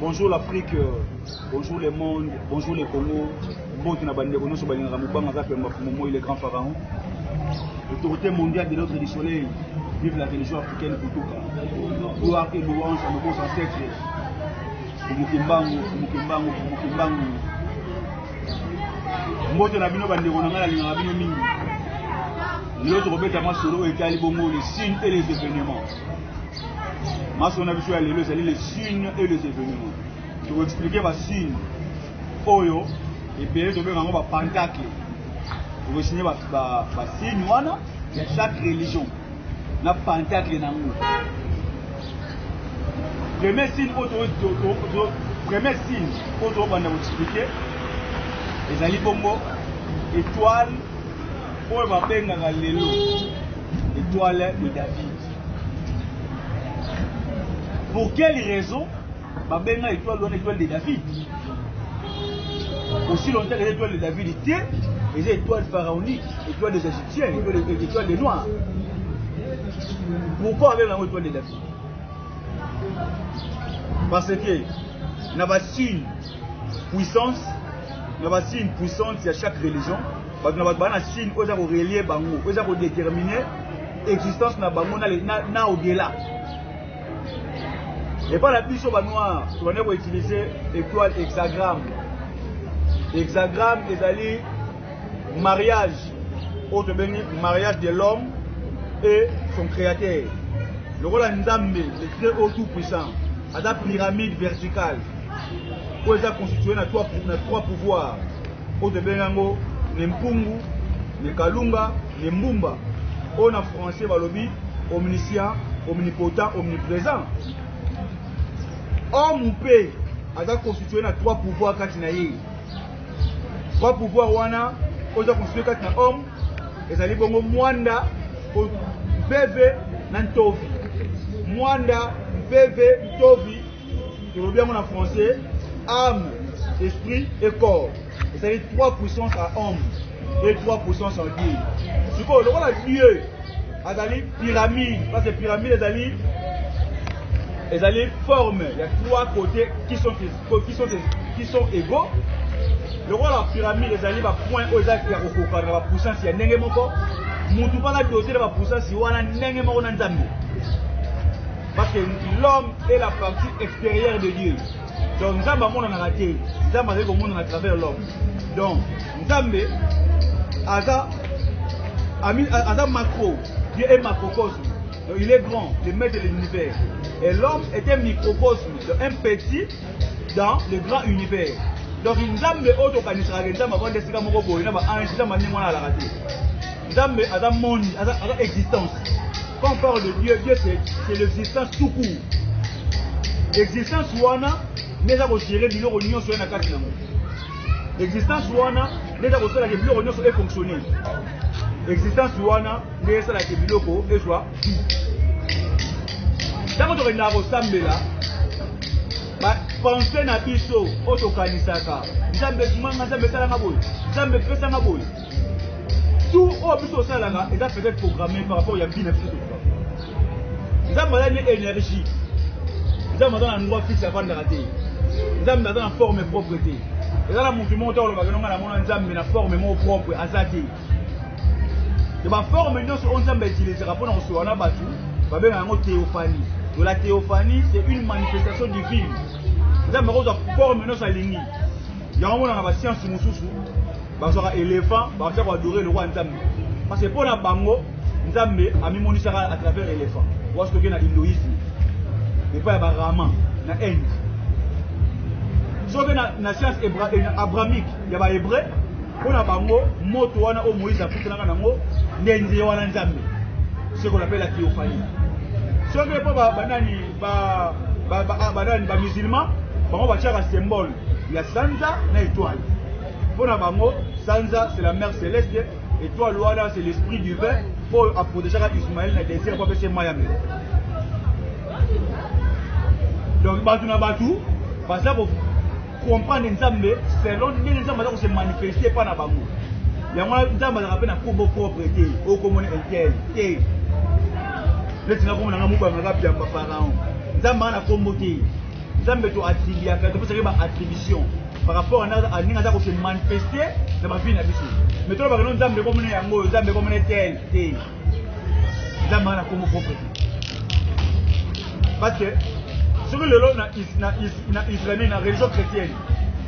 Bonjour l'Afrique, bonjour le monde, bonjour le Congo. Il est grand pharaon. L'autorité mondiale de notre du soleil, vive la religion africaine Kutuka. Gloire et louange à nos beaux ancêtres. Mukimbangu. Mbote na bino bandeko na ngala linga bino mingi. L'autre robeta masolo et Kalibongo, les signes et les événements. Masolo na biso ya lelo c'est les signes et les événements. Je vais expliquer les signes. Oyo et bien to be ngamo ba pentacle. Je vais signer ba signe wana ya chaque religion. Na pentacle na ngo. Premier signe premier signe auto banda vous expliquer. Les ali bongo étoile pour ma benga lelo étoile de David. Pour quelle raison ma benga étoile de David? Aussi longtemps que l'étoile de David était les étoiles pharaoniques, étoiles des Égyptiens, étoiles des Noirs. Pourquoi avec l'étoile de David? Parce que n'a pas signe puissance. Il y a une puissance à chaque religion. Il y a un signe qui est relié, qui est déterminé l'existence de au-delà. Et par la puissance noire, on va utiliser l'étoile hexagramme. Hexagramme est mariage, mariage de l'homme et son créateur. Le rôle de Nzambe, le très haut tout puissant, à la pyramide verticale. Où est constitué à trois pouvoirs. Au de Bengango, les Mpungu, les Kalunga, les Mbumba. On a français Balobi, omniscient, omnipotent, omniprésent. Homme ou paix, a constitué à trois pouvoirs Katinaï. Trois pouvoirs wana, on a constitué à homme, et ça dit bon Mwanda, Bébé, Nantovi. Mwanda, Bébé, Tovi. Je veux bien en français. Âme, esprit et corps. C'est-à-dire trois puissances à homme et trois puissances en Dieu. Ce qu'on a Dieu, c'est pyramide, parce que pyramide est forme. Il y a trois côtés qui sont égaux. Le roi de la pyramide est allé point aux actes qui a la puissance, il y a n'engemoko. Moutou pas la dossier de la puissance, il y a n'engemoko n'entamé. Parce que l'homme est la partie extérieure de Dieu. Donc Nzambe mon en raté, Nzambe avec au monde à travers l'homme. Donc Nzambe Aza macro, Dieu est macrocosme. Donc il est grand, le maître de l'univers. Et l'homme est un microcosme, un petit dans le grand univers. Donc Nzambe auto kanisra Nzambe avant de se faire moko boy, na ba ange Nzambe ni mwana la raté. Nzambe Aza monde, Aza existence. Quand on parle de Dieu, Dieu c'est l'existence tout court. L'existence wana mais ça va gérer de l'union sur la carte. L'existence wana mais ça va faire que l'union soit fonctionner. L'existence wana mais ça va que l'union et soit. Quand on regarde au Sambela, pensez na biso otokanisaka. Nzambe kumanga Nzambe sala ngaboi. Nzambe pesa ngaboi. Tout au biso sala nga et ça peut être programmé par rapport à bien tout ça. Nzambe a une énergie. Nzambe a un endroit fixe avant de rater. Nzambe a une forme propreté. Et là, mon monde on va Nzambe na forme propre azati. De ma forme nous on Nzambe utilisera pour nous recevoir batu, ba ben en théophanie. De la théophanie, c'est une manifestation divine. Nzambe a forme nous aligné. Il y a un moment dans la science mususu, ba sera éléphant, ba va adorer le roi Nzambe. Parce que pour la bango, Nzambe a mis mon isara à travers l'éléphant. Ou est-ce que na l'hindouisme. Et pas ba Rama na Inde. Sur la science abrahamique, il y a des hébreux, on a bango, moto wana o Moïse a pris na nango, ndenze wana Nzambe. Ce qu'on appelle la théophanie. Sur les ba musulmans, bango ba tchara symbole, il y a Sanza na étoile. Pour na bango, Sanza c'est la mer céleste, étoile wana c'est l'esprit du vin pour protéger Ismaël na désir pour faire Miami. Donc batu na batu, parce que comprendre Nzambe selon les Nzambe qui se manifester par na bango. Il y a moi Nzambe qui rappelle na combo propreté, au commun intel. Le tina comme na muba ngaka pia pharaon. Nzambe na combo té. Nzambe to attribuer ka to pesa ba attribution par rapport à ninga za ko se manifester na ba vie na biso. Mais to ba non Nzambe ko mona yango, Nzambe ko mona tel te. Nzambe na ko mo propre. Parce que sur le lot na Israël na religion chrétienne.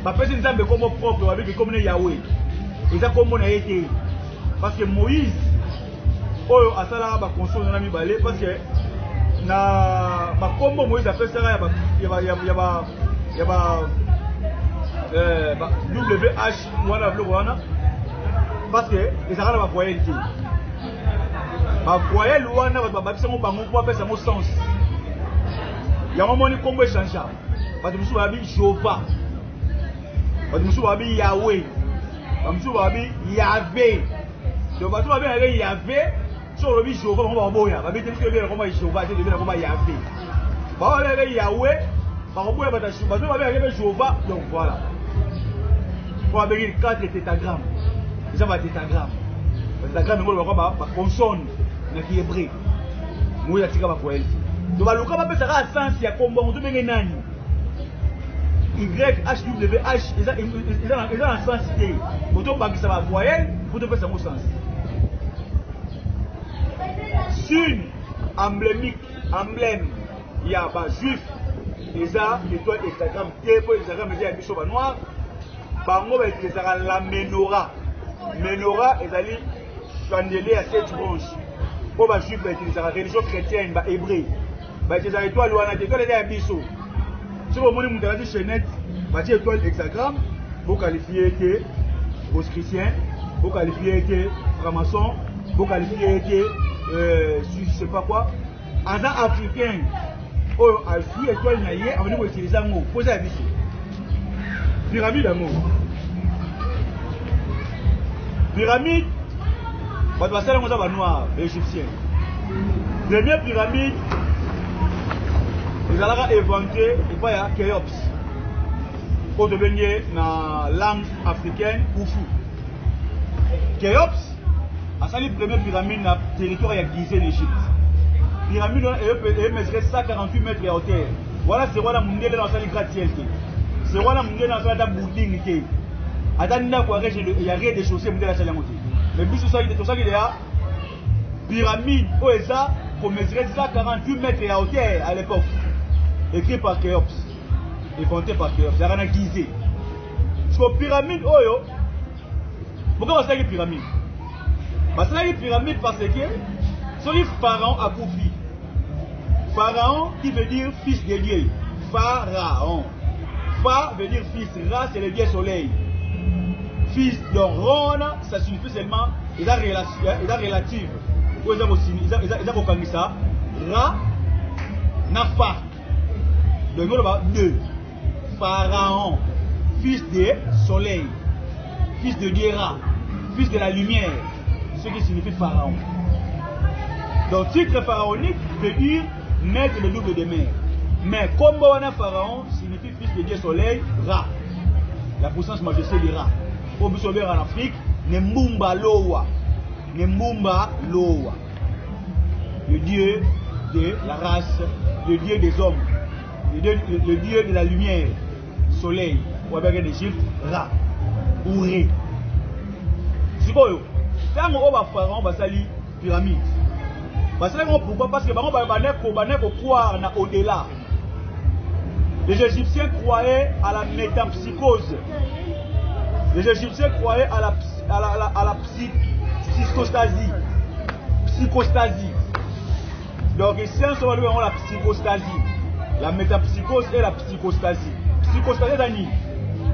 Ba pesa Nzambe ko mo propre avec comme Yahweh. Eza ko mona été parce que Moïse oyo asala ba console na mibale parce que na bakombo Moïse appelle ça ya ba WH wana vlo wana parce que ezaka na ba voyelle te ba voyelle wana ba babisa mo bango po apesa mo sens ya moni kombo echanja ba musu ba bi Jehova ba musu ba bi Yahweh ba musu ba bi Yahvé donc ba to ba bi Yahvé so robi Jehova on va boya ba bete ke be ko ma Jehova te de ko ma Yahvé ba ba le Yahweh ba ko boya ba ta ba to ba be Jehova donc voilà pour avoir 4 tétagrammes ça va tétagramme tétagramme ngolo ba consonne na ki hébreu mo ya tika ba ko elti to ba luka ba pesa ka sens ya kombo on to benge nani YHWH ils ont un sens té moto ba ki ça va voyelle pour to pesa mo sens signe emblémique emblème ya ba juif eza étoile hexagramme te po hexagramme eza ya biso ba noir bango ba ezaka la menorah ezali chandelier à 7 branches po ba juif ba ezaka religion chrétienne ba hébreu ba ezaka étoile wana te étoile eza ya biso si vous moni mutu alati chaînette ba ti étoile hexagramme bo qualifier que post-chrétien bo qualifier que franc-maçon bo qualifier que je sais pas quoi, en africain, oh, à jouer étoile naïe, on va utiliser un mot, posez la vie. Pyramide d'amour. Pyramide, on va faire un noir, égyptien. Première pyramide, ils allaient inventer, il faut y avoir Khéops. Pour devenir dans la langue africaine, Khufu. Khéops, c'est la première pyramide dans le territoire de Gizeh, l'Égypte. La pyramide mesurait 148 mètres de hauteur. Voilà, c'est voilà mon dans le gratte-ciel. C'est voilà mon dans le building. Il y a rien de chaussées dans la salle. Mais puis, tout ça, il y a pyramide OESA pour mesurer 148 mètres de hauteur à l'époque. Écrit par Khéops. Inventé par Khéops. Il y a rien à Gizeh. Parce que pyramide, pourquoi on a une pyramide? Parce que la pyramide parce que c'est le pharaon a coupi. Pharaon qui veut dire fils de Dieu. Pharaon. Pha veut dire fils. Ra c'est le dieu soleil. Fils de Ron, ça signifie seulement il a relative. Ils ont compris ça. Ra n'a pas. Donc on va deux. Pharaon. Fils de soleil. Fils de Dieu Ra. Fils de la lumière. Ce qui signifie pharaon. Donc titre pharaonique veut dire maître de double de mer. Mais comme on a pharaon signifie fils de Dieu soleil, Ra. La puissance majestueuse de Ra. Pour vous sauver en Afrique, Nembumba Loa. Nembumba Loa. Le dieu de la race, le dieu des hommes, le dieu de la lumière, soleil. Ou avec en Égypte, Ra. Ou Ré. C'est quoi? Quand on va pharaon, on va salir pyramide. Pourquoi? Parce que on va croire au-delà. Les Égyptiens croyaient à la métapsychose. Les Égyptiens croyaient à la psychostasie. Psychostasie. Donc ici, on va voir la psychostasie. La métapsychose et la psychostasie. Psychostasie,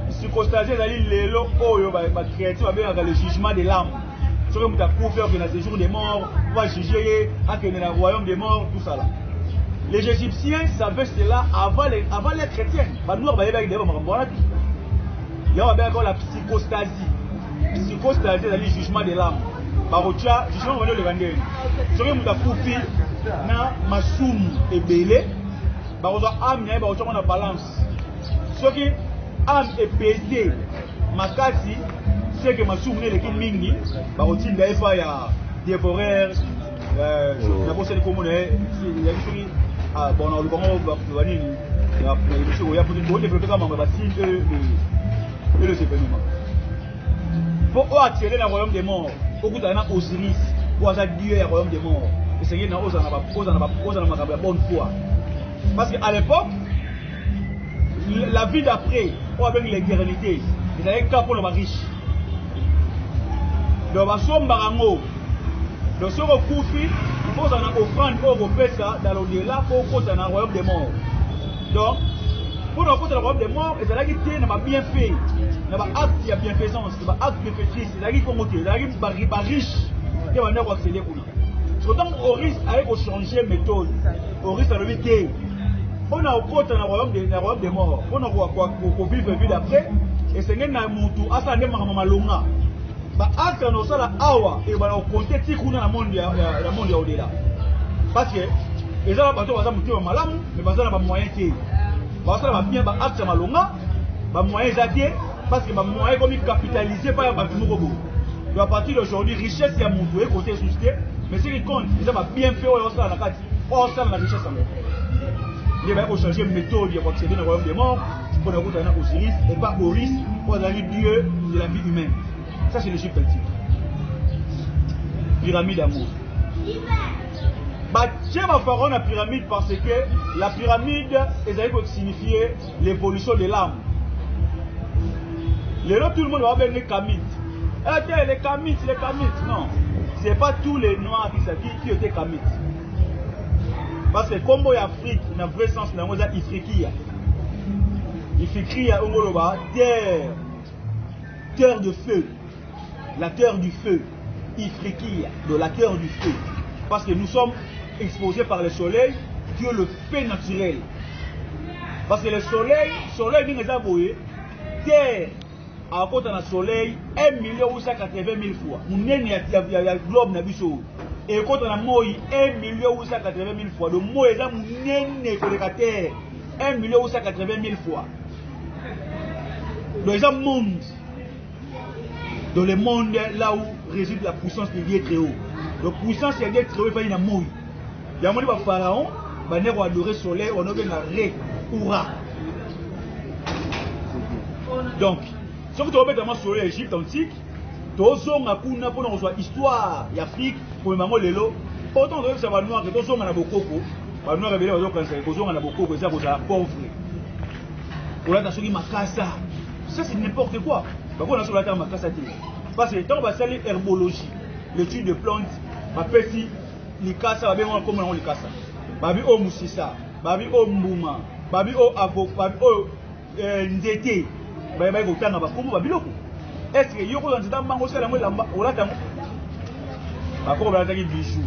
c'est quoi? Psychostasie, c'est le jugement de l'âme. Si on a couvert dans le séjour des morts, on va juger à que dans le royaume des morts, tout ça là. Les Égyptiens savaient cela avant les chrétiens. Nous, on va y avoir la psychostasie. Psychostasie, c'est le jugement de l'âme. Barotia, jugement de l'âme. Si on a couvert dans Massoum et Bélé, on a âme, on a balance. Ce qui âme est pesée, Makasi, c'est que ma souvenir de Mingi, par routine d'Efa, il y a dévoreur, il y a beaucoup de communes, il y a des bon, on va Il y a pour développer comment on va signer et le événement. Pour accéder dans le royaume des morts, beaucoup d'années Osiris, pour avoir Dieu au royaume des morts. Et c'est qu'il y a la bonne foi. Parce qu'à l'époque, la vie d'après, ou avec l'éternité, il y a un cas pour le riche. Donc, donc, si on coupe, il faut en offrande pour ça dans l'au-delà pour qu'on dans le royaume des morts. Donc, pour nous dans le royaume des morts, et c'est là qu'il y a bien fait, il y a un acte de bienfaisance, il y a un acte de bienfaitrice, c'est là qu'il faut monter, il y a un riche qui va venir accéder pour lui. Pourtant, au risque de changer de méthode, au risque de l'éviter. On a au côté dans le royaume des morts, on a vivre la vie d'après, et c'est un moutou, à ça, on a malonga. Acte dans la awa et va compter tikuna na monde ya au-delà. Parce que les gens bateau baza mutima malamu mais baza na ba moyen té. Baza na bien ba acte malonga, ba moyen zaté parce que ba moyen comme capitaliser par ba tumo bobo. À partir d'aujourd'hui richesse ya mutu et côté société mais ce qui compte les gens va bien faire au ça na kati. On ça na richesse en. Il va changer méthode pour accéder dans le royaume des morts pour nous retourner au Osiris et pas au risque pour aller Dieu de la vie humaine. Ça, c'est l'Égypte antique. Pyramide d'amour. Tiens, ma pharaon la pyramide parce que la pyramide signifier l'évolution de l'âme. Tout le monde va venir Kamit. Les Kamit. Non. Ce n'est pas tous les noirs qui étaient Kamit. Parce que comme en Afrique, dans le vrai sens, il y a Ifriqiya. Ifriqiya, terre de feu. La terre du feu, Ifriqiya, de la terre du feu. Parce que nous sommes exposés par le soleil, qui est le feu naturel. Parce que le soleil nous a envoyé, terre, à côté du soleil, 1,880,000 fois. Nous avons le globe, et à côté de moi, 1,880,000 fois. Le mot est là, nous avons la terre, 1,880,000 fois. Donc, il monde. Dans le monde là où réside la puissance de Dieu très haut. La puissance de Dieu très haut, il y a un mot. Il y a un mot de pharaon, il y a adorer le soleil, on a Ré, Oura. Donc, si vous avez dans le soleil Égypte antique, tu as une histoire d'Afrique, pour le moment, autant que ça va noir, que tu as un bokoko, va noir révélé, tu as un bokoko, ça va pauvre. On a dit Makassa. Ça, c'est n'importe quoi. Pourquoi on a sur la terre Makassa? Parce que tant qu'on va salir herbologie, l'étude de plantes, ma petit, les kassa, va bien comme on les kassa. Babi o Moussissa, babi o Mbouma, babi o Avo, babi o Ndete, babi o Tanga, babi loko. Est-ce que yoko dans cette mango, c'est la moelle lamba, on l'a tamo. Bako on va attaquer bijou.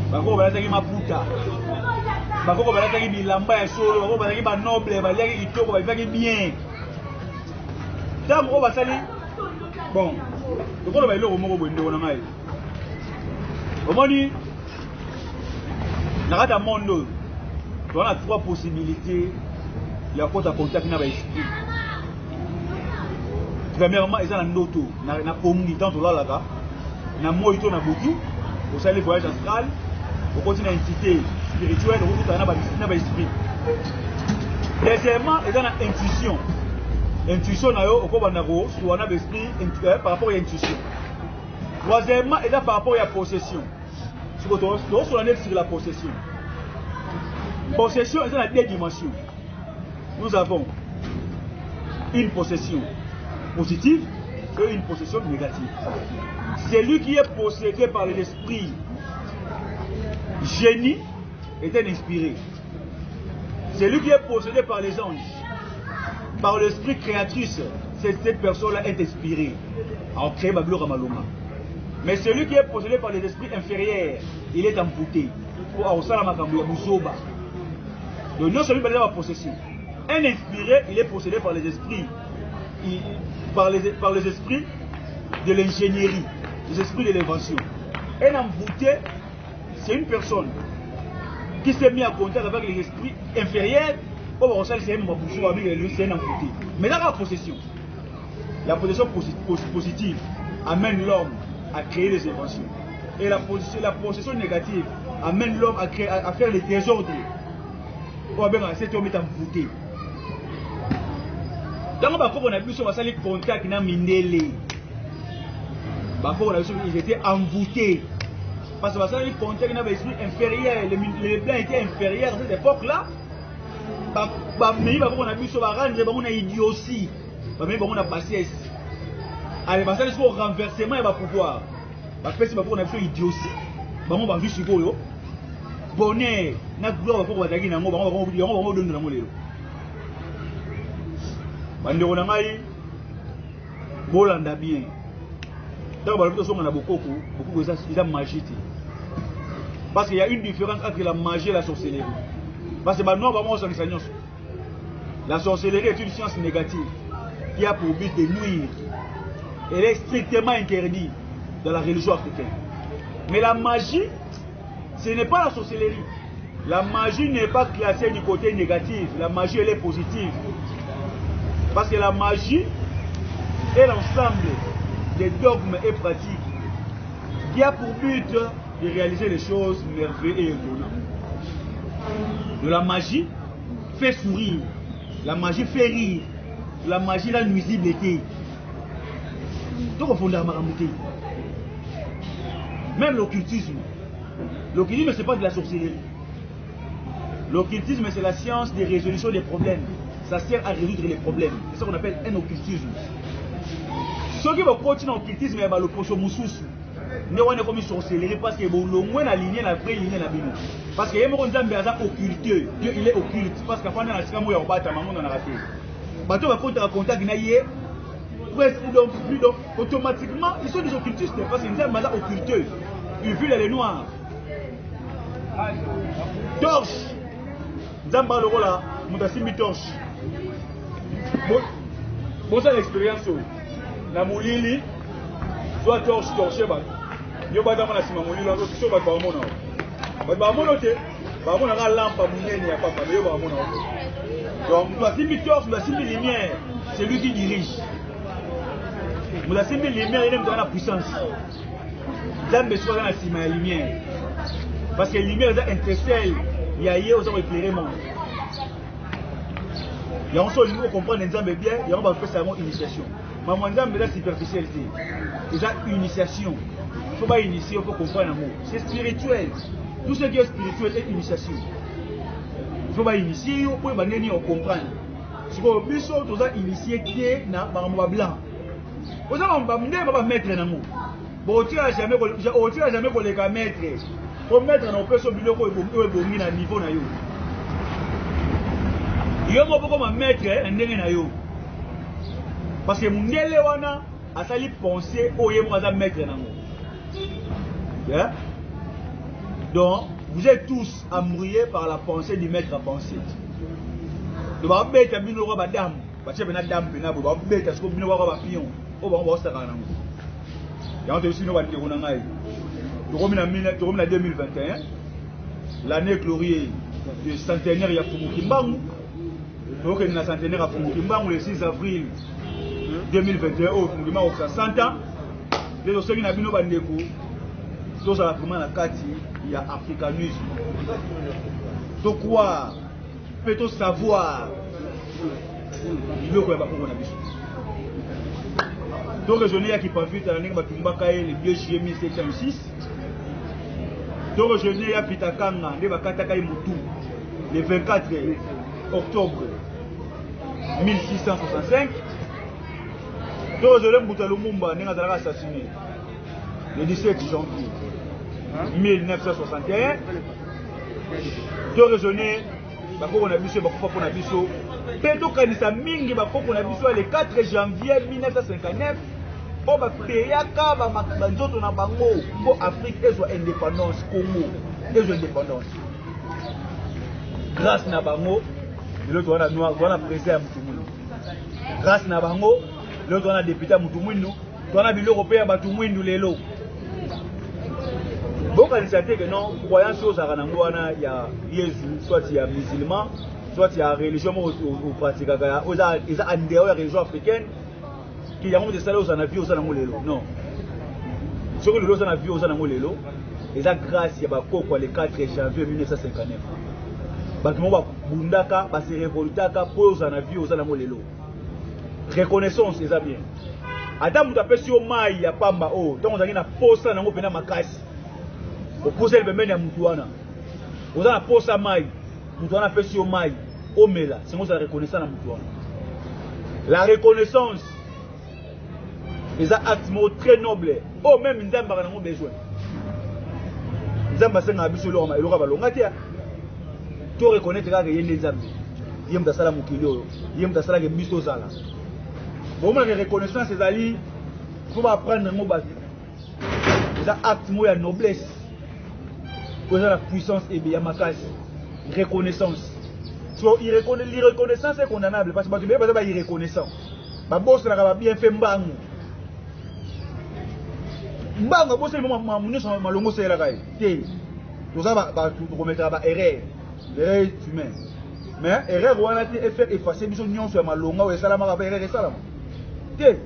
Bako on va attaquer maputa. Bako on va attaquer bilamba et solo, bako on va attaquer noble, on va attaquer itoko, on va attaquer bien. Tant qu'on va salir. Bon, donc on va aller au Moro Bondo. Au Moni, dans le monde, on a trois possibilités. Il y a quoi à contact avec l'esprit. Premièrement, il y a un noto, na pomni dans tout là là, na moito na botu, au sein des voyages astral, au continent entité spirituelle, au continent na esprit. Deuxièmement, il y a une intuition. Intuition par rapport à l'intuition. Troisièmement, et là par rapport à la possession. Sur la possession. Possession est dans la deux dimensions. Nous avons une possession positive et une possession négative. Celui qui est possédé par l'esprit génie est un inspiré. Celui qui est possédé par les anges, par l'esprit créatrice, cette personne-là est inspirée à créer ma gloire à Maloma. Mais celui qui est possédé par les esprits inférieurs, il est amputé. Donc non seulement par la possession. Un inspiré, il est possédé par les esprits, par les esprits de l'ingénierie, les esprits de l'invention. Un amputé, c'est une personne qui s'est mis en contact avec les esprits inférieurs. Mais dans la possession positive amène l'homme à créer des inventions. Et la possession négative amène l'homme à faire les désordres. On va bien essayer de mettre en voûté. Dans le bako, on a vu sur le contact qui n'a mindélé. Ils étaient envoûtés. Parce que le contact qui n'a pas l'esprit inférieur, les blancs étaient inférieurs à cette époque-là. Mais on a vu sur la rendre, on a idiotie. Mais on a passé. Allez, parce que le renversement, il va pouvoir. Parce que on a vu idiotie. On va vu sur le bonheur. Na gloire pour voir qui n'a pas on va donner dans le bandeko na ngai bolanda bien. Donc on a beaucoup de magie. Parce qu'il y a une différence entre la magie et la sorcellerie. Parce que la sorcellerie est une science négative qui a pour but de nuire. Elle est strictement interdite dans la religion africaine. Mais la magie, ce n'est pas la sorcellerie. La magie n'est pas classée du côté négatif. La magie, elle est positive. Parce que la magie est l'ensemble des dogmes et pratiques qui a pour but de réaliser les choses merveilleuses et étonnantes. De la magie fait sourire, la magie fait rire, la magie la nuisibilité. Donc on fonde la maramouté. Même l'occultisme. L'occultisme, ce n'est pas de la sorcellerie. L'occultisme, c'est la science des résolutions des problèmes. Ça sert à résoudre les problèmes. C'est ça qu'on appelle un occultisme. Ceux qui vont continuer l'occultisme, ils vont le poser moussous. Ne vont pas comme sorcellerie parce qu'ils vont moins aligner la vraie ligne la bino. Parce que les gens sont occultés. Dieu il est occulte. Parce qu'à la fin de la raté. Bateau va contre un contact donc automatiquement ils sont des occultistes parce qu'ils sont occultés. Ils vivent les noirs. Torche. Zamba le là, mon torche. Bon, ça l'expérience. La moulili, soit torche, torche, yo ba dama na sima moulili, la so ba ba mona. Ba mona te, ba mona la lampe moulini ya papa, yo ba mona. Donc, la simi torche, la simi lumière, c'est lui qui dirige. La simi lumière, il est dans la puissance. Zambe soit dans la sima la lumière. Parce que la lumière est intercelle, il y a hier aux hommes éclairés monde. Il y a un seul niveau comprendre les Nzambe bien, il y a un faire sa initiation. Mais mon Nzambe est superficialité. Déjà initiation. Il ne faut pas initier, il faut comprendre l'amour. C'est spirituel. Tout ce qui est spirituel est initiation. Il ne faut pas initier, il faut comprendre. Si vous avez initié qui est dans le blanc. Vous avez mettre dans l'amour. Vous ne jamais pour les mettre. Pour mettre dans le peu sur le bureau, il faut niveau. Yo moko ma maître ndenge na yo parce que mundele wana asali penser oye mo za maître nango. Yeah? Donc vous êtes tous embrouillés par la pensée du maître à penser. Donc ba beta bino ko ba dame ba chebe na dame pe na ba beta so bino ko ba pion o ba ba saka nango. Ya on te sino ba ndeko na ngai. To ko mina 2021 l'année glorieuse du centenaire ya Fumukimbangu. Donc, il y a un centenaire à Fumukimbangu le 6 avril 2021, au Fumukimbangu, 100 ans. Les gens qui ont vu nos bandeko, tous à la première la carte, il y a africanisme. Donc, quoi peut-on savoir le quoi pour on a vu. Donc, je n'ai qui pas vu l'année le 2 juillet 1706. Donc, je n'ai à Pitakanga, le 24 octobre 1665. Donc je l'ai Lumumba assassiné le 17 janvier 1961. Donc je n'ai le 4 janvier 1959 pour Afrique et son indépendance, Congo et son indépendance. Grâce à Bango, l'autre on a noir, on a président à Moutoumounou. Grâce à Bango, l'autre on a député à Moutoumounou, on a bilan européen à Moutoumounou Lelo. Bon, quand il s'agit que non, croyance aux Aranangouana, il y a Jésus, soit il y a musulman, soit il y a religion ou pratique, il y a une religion africaine qui a des salauds en avion aux Anangolelo. Non. Ce que nous avons vu aux Anangolelo, il y a grâce à le 4 janvier 1959. bundaka base révoltaka poza na vie ozana molelo reconnaissance eza bien ata mutu apesi yo mai ya pamba o donc ozangi na posa nango pena makasi opuseli pembeni ya mutu wana oza na posa mai mutu wana apesi yo mai omela singo ozala reconnaissant na mutu wana la reconnaissance eza acte moko très noble o même nzambe aka nango besoin nzambe asengaka biso eloko balonga te to reconnaître kaka ye nde nzambe ye mutu asala mokili oyo ye mutu asalaka biso tozala bomona reconnaissance ezali fo baapprendre yango bato eza acte moko ya noblesse po eza na puissance ebe ya makasi reconnaissance so l'irreconnaissance est condamnable parce que bato beye baza bairreconnaissant baboselaka babienfait mbangu mbangu aboseli nyonso malongo osalelaka ye te toza bato tokometaka baerreur erreur humaine mais erreur wana te efaire effacer biso nyonso ya malonga oyo esalamaka mpe erreur esalama te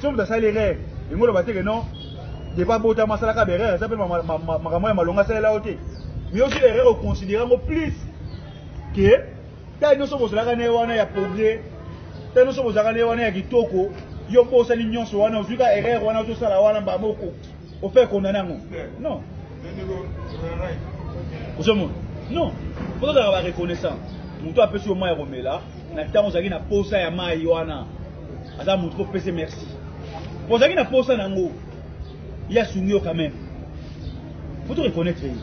so moto asali erreur yango oloba teke non depa botama asalaka baerreur eza mpe makambo ya malonga asalela yo te mais osi erreur oconsidere yango plus ke ta nyonso bozalaka na ye wana ya progrès ta nyonso bozalaka na ye wana ya kitoko yo mpo osali nyonso wana ozwika erreur wana ozosala wana mbamoko ofaire condamne yango non ozomona non po tozalaka bareconnaissant moto apesi yo mai ya komela na ntango ozalaki na posa ya mai wana aza moto po pese merci po ozalaki na posa nango ye asungi yo quand même faut to reconnaître ye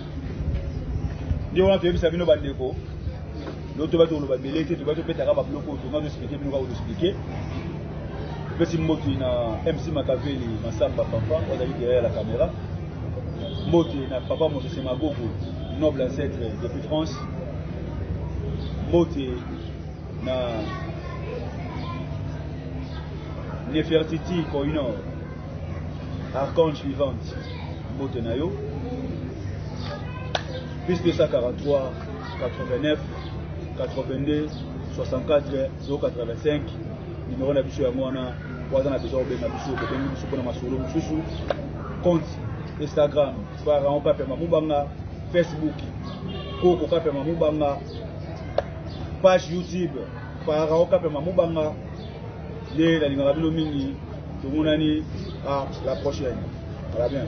nde wana toyebisa bino bandeko no toba toloba bele te toba topetaka babiloko oyo tonga toexplike bino kaka otoexplike pesi mboti na MC Makaveli Masamba papa ozali derrière la caméra mboti na papa Mosese Magogo noble ancêtre depuis France mboti na Nefertiti Koinor archange vivante mboti na yo plus 243 89 82 64 085 numéro na biso yango wana waza na besoin obenga biso obengi biso mpona masolo mosusu compte Instagram Pharaon Kapema Mubanga, Facebook Koko Kapema Mubanga, page YouTube Pharaon Kapema Mubanga. Les la mingi, tout le monde a la prochaine. Voilà bien.